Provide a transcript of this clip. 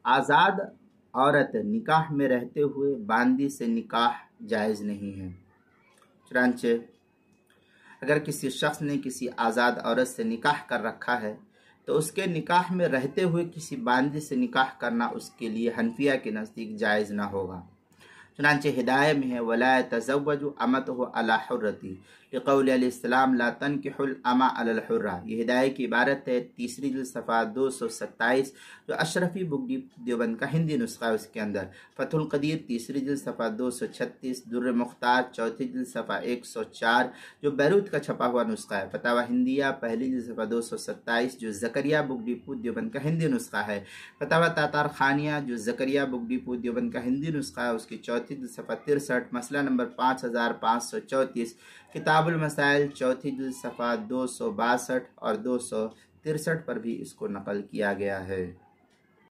आज़ाद औरत निकाह में रहते हुए बांदी से निकाह जायज़ नहीं है। चुनांचे अगर किसी शख्स ने किसी आज़ाद औरत से निकाह कर रखा है तो उसके निकाह में रहते हुए किसी बांदी से निकाह करना उसके लिए हनफिया के नज़दीक जायज़ ना होगा। चुनांचे हिदायत में है वला तज़व्वजु अमतहु अला हुर्रती लिक़ौलि अलैहिस्सलाम ला तनकिहुल अमा अलल हुर्रा। ये हिदायत की इबारत है तीसरी जिल्द सफ़ा 227 जो अशरफी बुक देवबंद का हिंदी नुस्खा है। उसके अंदर फतहुल क़दीर तीसरी जिल्द सफ़ा 236, दुर्र मुख्तार चौथी जिल्द सफ़ा 104 जो बैरूत का छपा हुआ नुस्खा है। फतावा हिंदिया पहली जिल्द सफ़ा 227 जो ज़करिया बुक डिपो देवबंद का हिंदी नुस्खा है। फतावा तातार खानिया जो ज़करिया बुक डिपो देवबंद का हिंदी नुस्खा है उसकी चौथी जिल्द सफ़ा 63 मसला नंबर 5534 किताबुल मसाइल चौथी जिल्द सफ़ा 262 और 263 पर भी इसको नकल किया गया है।